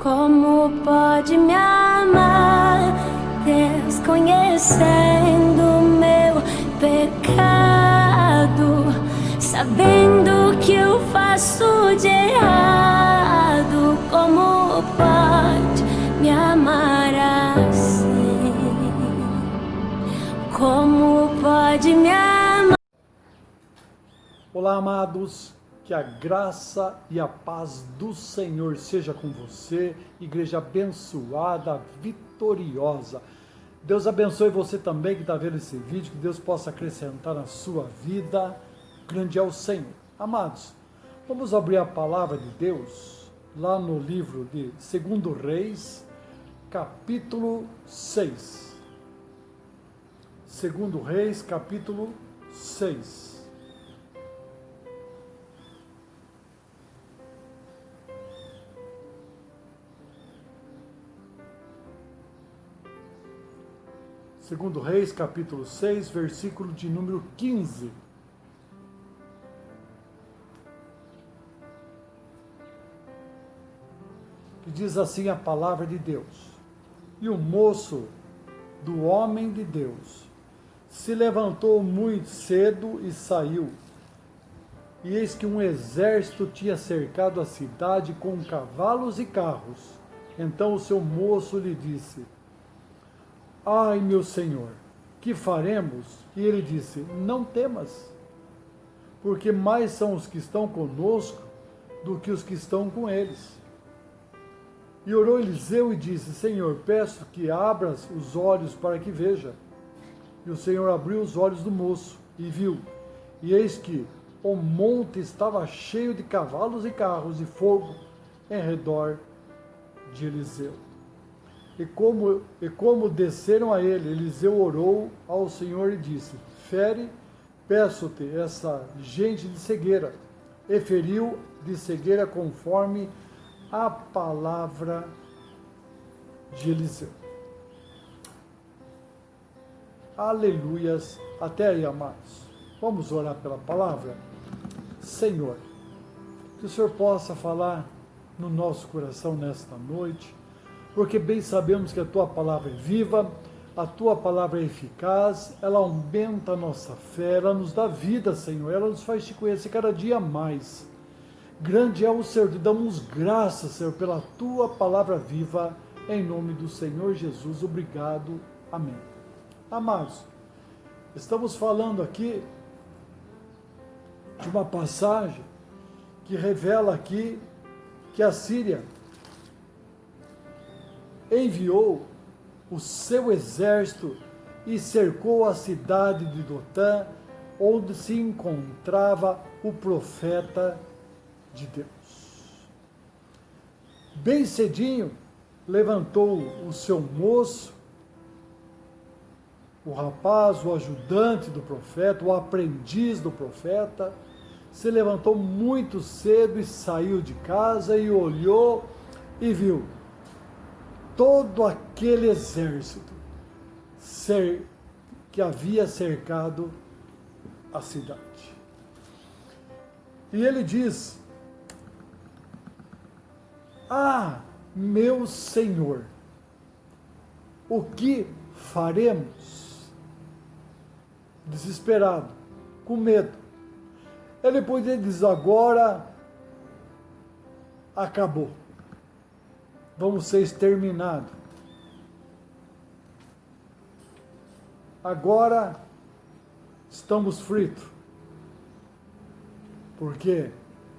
Como pode me amar, desconhecendo meu pecado, sabendo que eu faço de errado? Como pode me amar assim? Como pode me amar? Olá, amados, que a graça e a paz do Senhor seja com você, igreja abençoada, vitoriosa. Deus abençoe você também que está vendo esse vídeo, que Deus possa acrescentar na sua vida. Grande é o Senhor. Amados, vamos abrir a palavra de Deus lá no livro de 2 Reis, capítulo 6. 2 Reis, capítulo 6. Segundo Reis, capítulo 6, versículo de número 15. Que diz assim a palavra de Deus: E o moço do homem de Deus se levantou muito cedo e saiu. E eis que um exército tinha cercado a cidade com cavalos e carros. Então o seu moço lhe disse: Ai, meu senhor, que faremos? E ele disse: Não temas, porque mais são os que estão conosco do que os que estão com eles. E orou Eliseu e disse: Senhor, peço que abras os olhos para que veja. E o Senhor abriu os olhos do moço e viu, e eis que o monte estava cheio de cavalos e carros e fogo em redor de Eliseu. E como desceram a ele, Eliseu orou ao Senhor e disse: Fere, peço-te, essa gente de cegueira. E feriu de cegueira conforme a palavra de Eliseu. Aleluias. Até aí, amados. Vamos orar pela palavra? Senhor, que o Senhor possa falar no nosso coração nesta noite, porque bem sabemos que a Tua palavra é viva, a Tua palavra é eficaz, ela aumenta a nossa fé, ela nos dá vida, Senhor, ela nos faz Te conhecer cada dia mais. Grande é o Senhor, te damos graças, Senhor, pela Tua palavra viva, em nome do Senhor Jesus, obrigado, amém. Amados, estamos falando aqui de uma passagem que revela aqui que a Síria enviou o seu exército e cercou a cidade de Dotã, onde se encontrava o profeta de Deus. Bem cedinho, levantou o seu moço, o rapaz, o ajudante do profeta, o aprendiz do profeta, se levantou muito cedo e saiu de casa e olhou e viu todo aquele exército que havia cercado a cidade. E ele diz: Ah, meu Senhor, o que faremos? Desesperado, com medo. Ele podia dizer: agora acabou. Vamos ser exterminados. Agora estamos fritos. Porque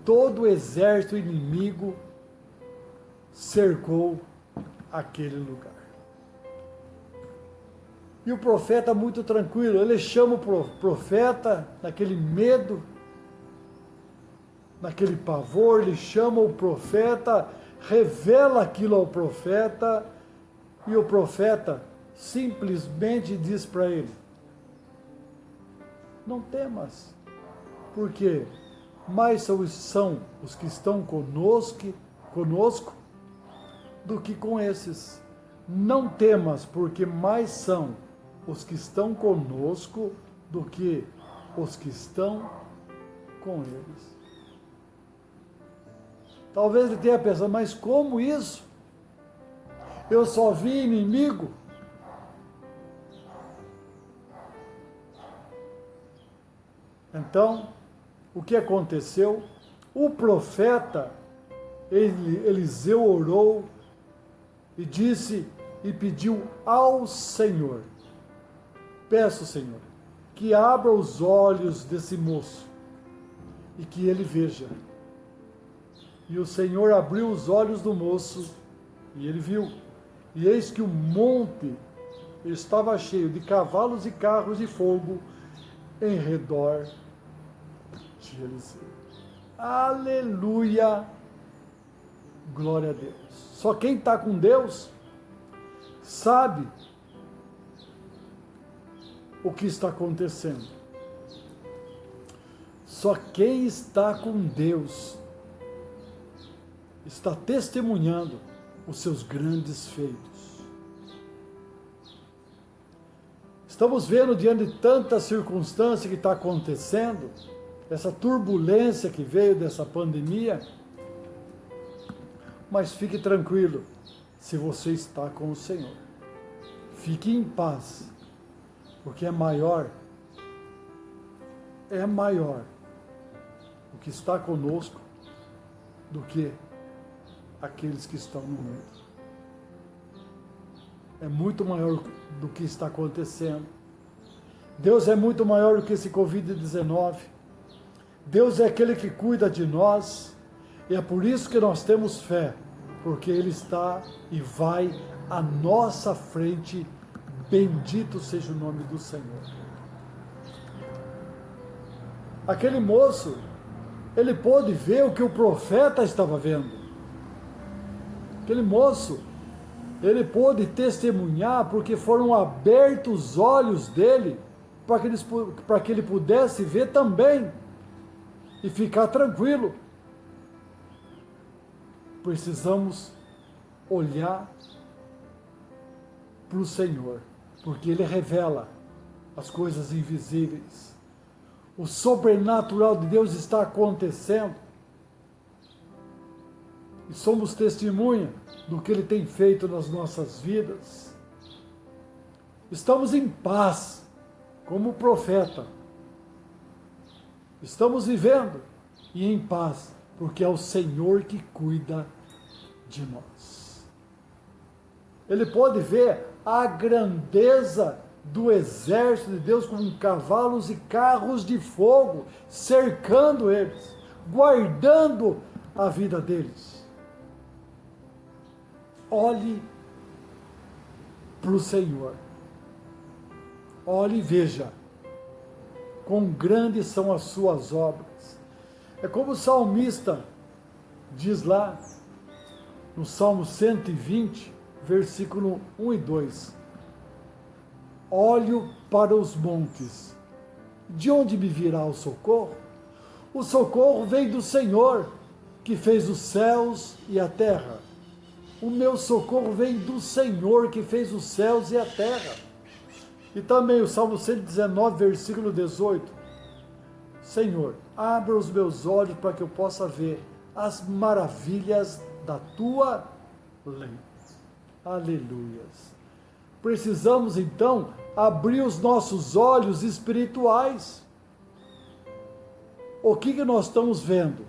todo o exército inimigo cercou aquele lugar. E o profeta, muito tranquilo, ele chama o profeta naquele medo, naquele pavor, ele chama o profeta, revela aquilo ao profeta, e o profeta simplesmente diz para ele: Não temas, porque mais são os que estão conosco do que com esses. Não temas, porque mais são os que estão conosco do que os que estão com eles. Talvez ele tenha pensado: mas como isso? Eu só vi inimigo. Então, o que aconteceu? O profeta Eliseu orou e disse e pediu ao Senhor: peço, Senhor, que abra os olhos desse moço e que ele veja. E o Senhor abriu os olhos do moço e ele viu. E eis que o monte estava cheio de cavalos e carros de fogo em redor de Eliseu. Aleluia! Glória a Deus. Só quem está com Deus sabe o que está acontecendo. Só quem está com Deus está testemunhando os seus grandes feitos. Estamos vendo, diante de tanta circunstância que está acontecendo, essa turbulência que veio dessa pandemia, mas fique tranquilo, se você está com o Senhor. Fique em paz, porque é maior o que está conosco do que aqueles que estão no mundo. É muito maior do que está acontecendo. Deus é muito maior do que esse Covid-19. Deus é aquele que cuida de nós, e é por isso que nós temos fé, porque Ele está e vai à nossa frente. Bendito seja o nome do Senhor. Aquele moço, ele pôde ver o que o profeta estava vendo. Aquele moço, ele pôde testemunhar, porque foram abertos os olhos dele, para que ele pudesse ver também, e ficar tranquilo. Precisamos olhar para o Senhor, porque Ele revela as coisas invisíveis. O sobrenatural de Deus está acontecendo. E somos testemunha do que Ele tem feito nas nossas vidas. Estamos em paz, como o profeta. Estamos vivendo e em paz, porque é o Senhor que cuida de nós. Ele pode ver a grandeza do exército de Deus com cavalos e carros de fogo cercando eles, guardando a vida deles. Olhe para o Senhor. Olhe e veja quão grandes são as suas obras. É como o salmista diz lá, no Salmo 120, versículo 1 e 2. Olho para os montes, de onde me virá o socorro? O socorro vem do Senhor, que fez os céus e a terra. O meu socorro vem do Senhor, que fez os céus e a terra. E também o Salmo 119, versículo 18. Senhor, abra os meus olhos para que eu possa ver as maravilhas da tua lei. Aleluias. Precisamos então abrir os nossos olhos espirituais. O que nós estamos vendo?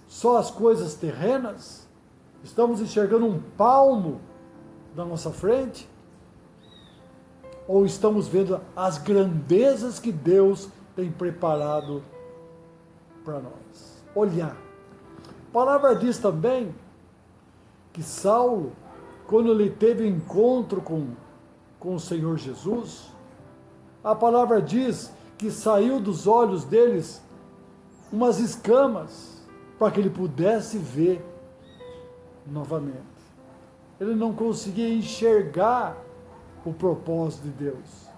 Só as coisas terrenas? Estamos enxergando um palmo da nossa frente? Ou estamos vendo as grandezas que Deus tem preparado para nós? Olhar. A palavra diz também que Saulo, quando ele teve encontro com o Senhor Jesus, a palavra diz que saiu dos olhos deles umas escamas, para que ele pudesse ver novamente. Ele não conseguia enxergar o propósito de Deus,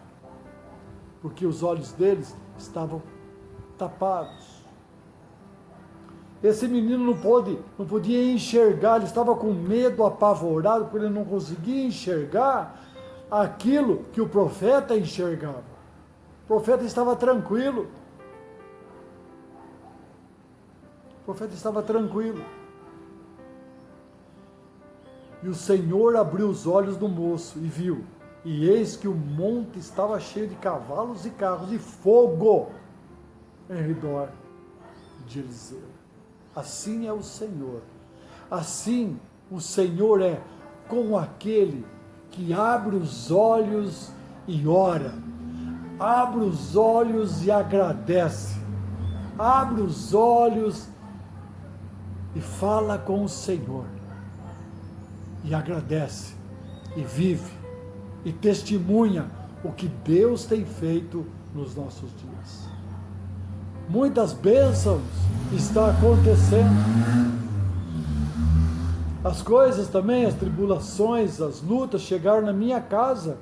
porque os olhos deles estavam tapados. Esse menino não podia enxergar, ele estava com medo, apavorado, porque ele não conseguia enxergar aquilo que o profeta enxergava. O profeta estava tranquilo. O profeta estava tranquilo. E o Senhor abriu os olhos do moço e viu, e eis que o monte estava cheio de cavalos e carros e fogo em redor de Eliseu. Assim é o Senhor. Assim o Senhor é com aquele que abre os olhos e ora, abre os olhos e agradece, abre os olhos e fala com o Senhor, e agradece, e vive, e testemunha o que Deus tem feito nos nossos dias. Muitas bênçãos estão acontecendo. As coisas também, as tribulações, as lutas chegaram na minha casa,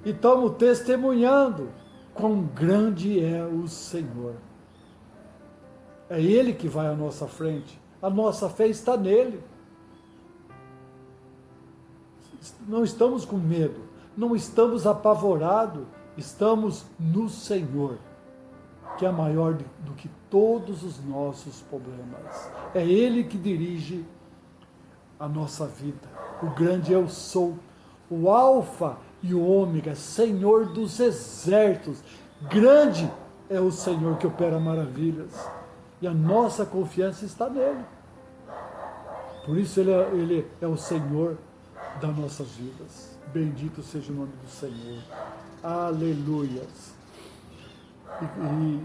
e estamos testemunhando quão grande é o Senhor. É Ele que vai à nossa frente, a nossa fé está nele. Não estamos com medo, não estamos apavorados, estamos no Senhor, que é maior do que todos os nossos problemas. É Ele que dirige a nossa vida. O grande eu sou, o Alfa e o Ômega, Senhor dos exércitos. Grande é o Senhor que opera maravilhas. E a nossa confiança está nele. Por isso ele é o Senhor das nossas vidas. Bendito seja o nome do Senhor. Aleluias.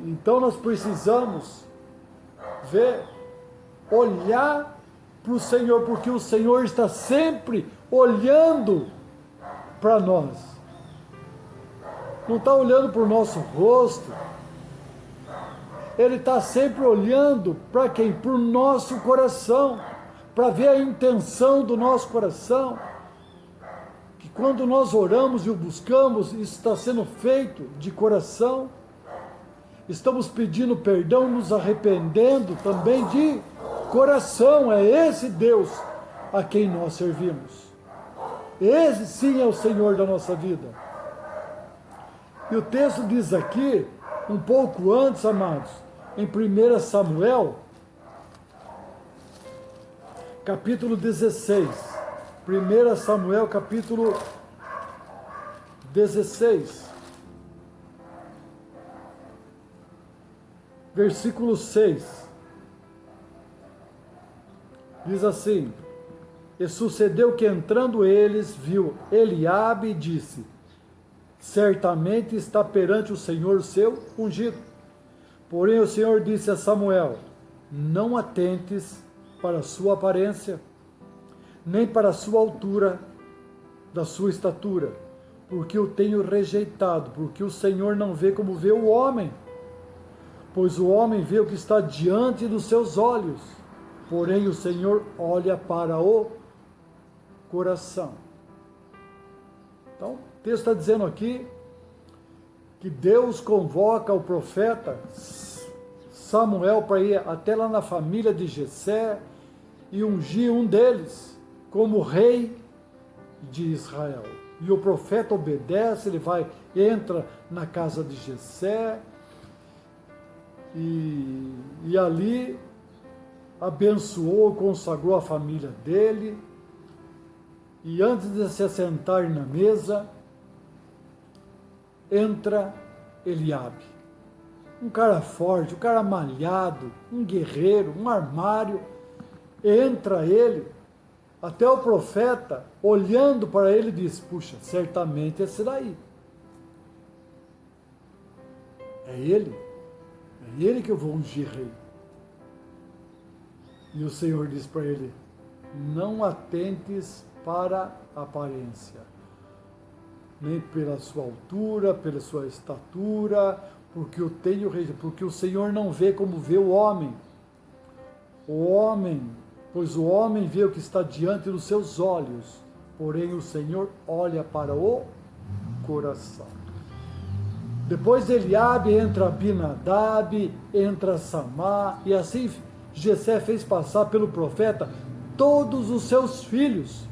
Então nós precisamos ver, olhar para o Senhor, porque o Senhor está sempre olhando para nós. Não está olhando para o nosso rosto. Ele está sempre olhando para quem? Para o nosso coração, para ver a intenção do nosso coração. Que quando nós oramos e o buscamos, isso está sendo feito de coração. Estamos pedindo perdão, nos arrependendo também de coração. É esse Deus a quem nós servimos. Esse sim é o Senhor da nossa vida. E o texto diz aqui, um pouco antes, amados, em 1 Samuel, capítulo 16. 1 Samuel, capítulo 16. Versículo 6. Diz assim: e sucedeu que entrando eles, viu Eliabe e disse: certamente está perante o Senhor o seu ungido. Porém o Senhor disse a Samuel: não atentes para a sua aparência, nem para a sua altura, da sua estatura, porque o tenho rejeitado, porque o Senhor não vê como vê o homem, pois o homem vê o que está diante dos seus olhos, porém o Senhor olha para o coração. Então, o texto está dizendo aqui que Deus convoca o profeta Samuel para ir até lá na família de Jessé e ungir um deles como rei de Israel. E o profeta obedece, ele entra na casa de Jessé e ali abençoou, consagrou a família dele. E antes de se assentar na mesa, entra Eliabe, um cara forte, um cara malhado, um guerreiro, um armário. Entra ele, até o profeta, olhando para ele, diz: puxa, certamente esse daí. É ele que eu vou ungir rei. E o Senhor diz para ele: não atentes para a aparência, nem pela sua altura, pela sua estatura, porque o Senhor não vê como vê o homem. Pois o homem vê o que está diante dos seus olhos, porém o Senhor olha para o coração. Depois de Eliabe entra Abinadab, entra Samá, e assim Jessé fez passar pelo profeta todos os seus filhos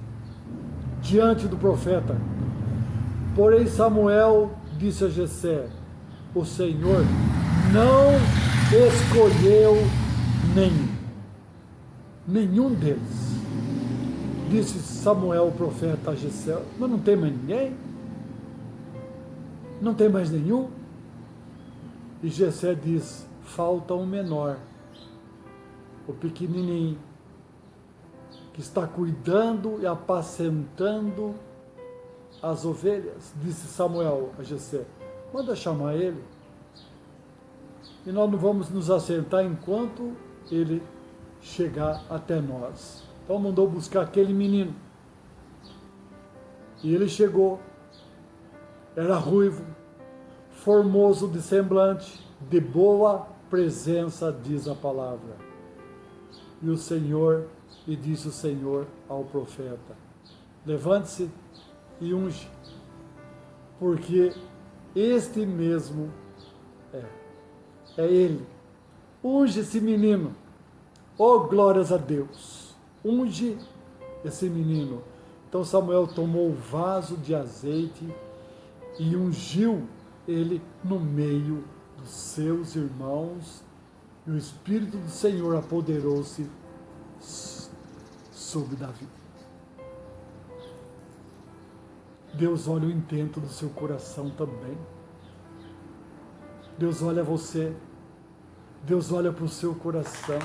diante do profeta. Porém Samuel disse a Jessé: o Senhor não escolheu nenhum deles. Disse Samuel, o profeta, a Jessé: mas não tem mais ninguém? Não tem mais nenhum? E Jessé diz: falta um menor, o pequenininho, que está cuidando e apacentando as ovelhas. Disse Samuel a Jessé: manda chamar ele, e nós não vamos nos assentar enquanto ele chegar até nós. Então mandou buscar aquele menino. E ele chegou, era ruivo, formoso de semblante, de boa presença, diz a palavra. E o Senhor, e disse o Senhor ao profeta: levante-se e unge, porque este mesmo é ele. Unge esse menino. Oh, glórias a Deus. Unge esse menino. Então Samuel tomou o vaso de azeite e ungiu ele no meio dos seus irmãos, e o Espírito do Senhor apoderou-se sobre Davi. Deus olha o intento do seu coração também. Deus olha você. Deus olha para o seu coração.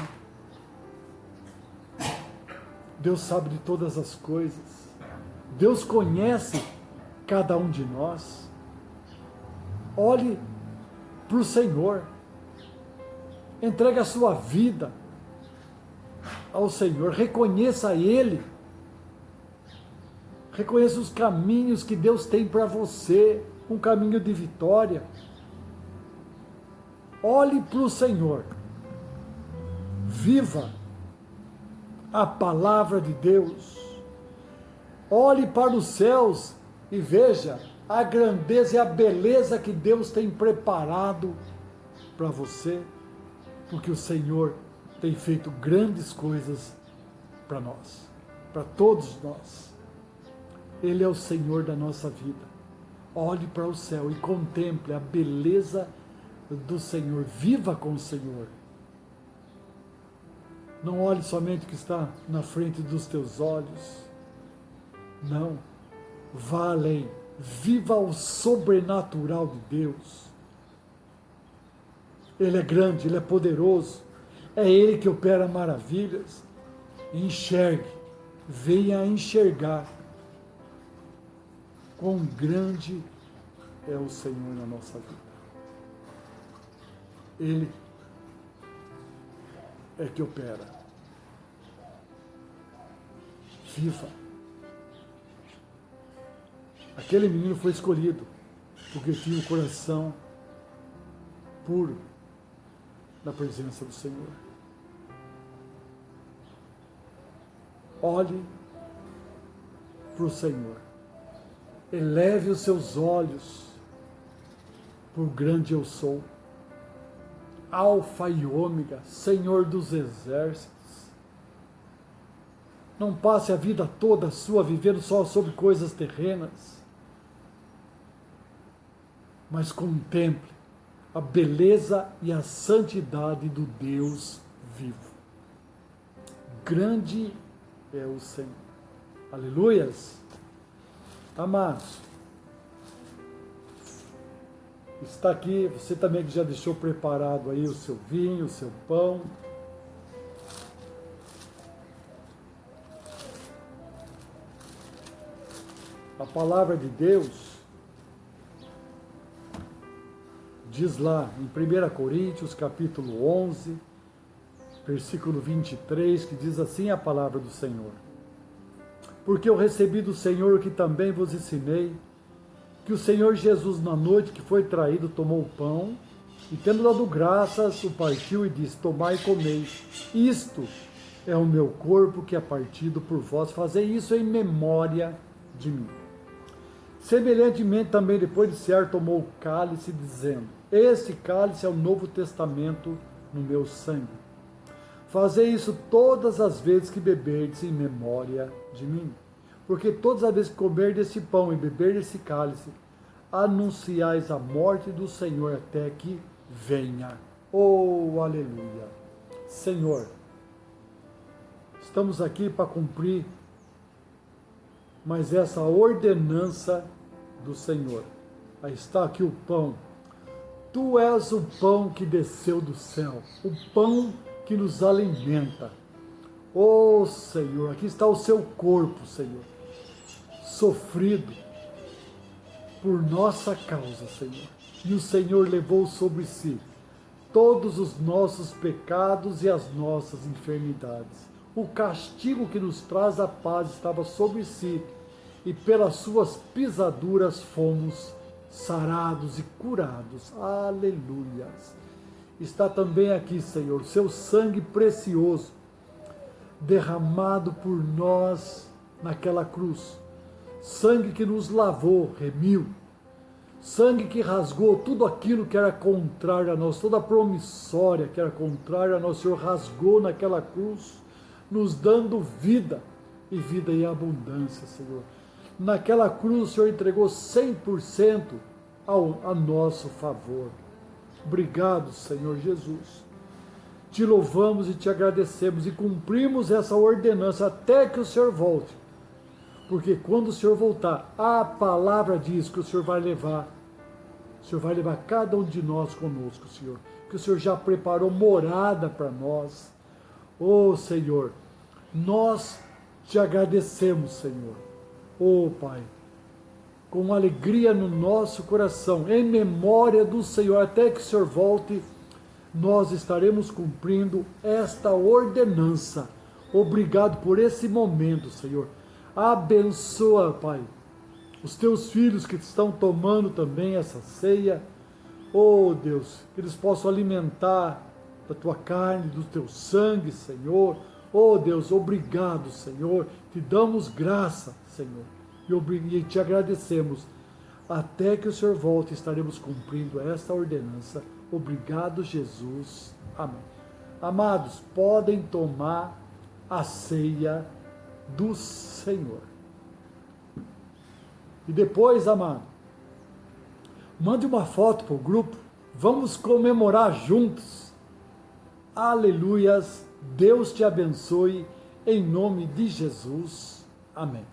Deus sabe de todas as coisas. Deus conhece cada um de nós. Olhe para o Senhor. Entregue a sua vida ao Senhor. Reconheça Ele. Reconheça os caminhos que Deus tem para você. Um caminho de vitória. Olhe para o Senhor. Viva a palavra de Deus. Olhe para os céus e veja a grandeza e a beleza que Deus tem preparado para você, porque o Senhor tem feito grandes coisas para nós, para todos nós. Ele é o Senhor da nossa vida. Olhe para o céu e contemple a beleza do Senhor. Viva com o Senhor. Não olhe somente o que está na frente dos teus olhos. Não. Vá além. Viva o sobrenatural de Deus. Ele é grande, Ele é poderoso. É Ele que opera maravilhas. Enxergue. Venha enxergar quão grande é o Senhor na nossa vida. Ele é que opera. Viva. Aquele menino foi escolhido porque tinha o coração puro na presença do Senhor. Olhe para o Senhor. Eleve os seus olhos por grande eu sou. Alfa e Ômega, Senhor dos exércitos. Não passe a vida toda sua vivendo só sobre coisas terrenas, mas contemple a beleza e a santidade do Deus vivo. Grande é o Senhor. Aleluias. Amados, está aqui, você também que já deixou preparado aí o seu vinho, o seu pão. A palavra de Deus diz lá em 1 Coríntios, capítulo 11, versículo 23, que diz assim a palavra do Senhor: porque eu recebi do Senhor o que também vos ensinei, que o Senhor Jesus, na noite que foi traído, tomou o pão, e tendo dado graças, o partiu e disse: tomai e comei, isto é o meu corpo que é partido por vós, fazei isso em memória de mim. Semelhantemente também, depois de cear, tomou o cálice, dizendo: este cálice é o novo testamento no meu sangue. Fazei isso todas as vezes que beberdes em memória de mim. Porque todas as vezes que comer desse pão e beber desse cálice, anunciais a morte do Senhor até que venha. Oh, aleluia! Senhor, estamos aqui para cumprir mas essa ordenança do Senhor. Aí está aqui o pão. Tu és o pão que desceu do céu, o pão que nos alimenta. Oh Senhor, aqui está o seu corpo, Senhor, sofrido por nossa causa, Senhor. E o Senhor levou sobre si todos os nossos pecados e as nossas enfermidades. O castigo que nos traz a paz estava sobre si, e pelas suas pisaduras fomos sarados e curados. Aleluias! Está também aqui, Senhor, seu sangue precioso, derramado por nós naquela cruz. Sangue que nos lavou, remiu. Sangue que rasgou tudo aquilo que era contrário a nós, toda a promissória que era contrária a nós, o Senhor rasgou naquela cruz, nos dando vida, e vida em abundância, Senhor. Naquela cruz o Senhor entregou 100% a nosso favor. Obrigado, Senhor Jesus. Te louvamos e te agradecemos e cumprimos essa ordenança até que o Senhor volte. Porque quando o Senhor voltar, a palavra diz que o Senhor vai levar cada um de nós conosco, Senhor. Que o Senhor já preparou morada para nós. Oh, Senhor, nós te agradecemos, Senhor. Oh, Pai, com alegria no nosso coração, em memória do Senhor, até que o Senhor volte, nós estaremos cumprindo esta ordenança. Obrigado por esse momento, Senhor. Abençoa, Pai, os teus filhos que estão tomando também essa ceia. Oh, Deus, que eles possam alimentar da tua carne, do teu sangue, Senhor. Oh, Deus, obrigado, Senhor. Te damos graça, Senhor, e te agradecemos. Até que o Senhor volte, estaremos cumprindo esta ordenança. Obrigado, Jesus. Amém. Amados, podem tomar a ceia do Senhor. E depois, amado, mande uma foto para o grupo. Vamos comemorar juntos. Aleluias. Deus te abençoe. Em nome de Jesus. Amém.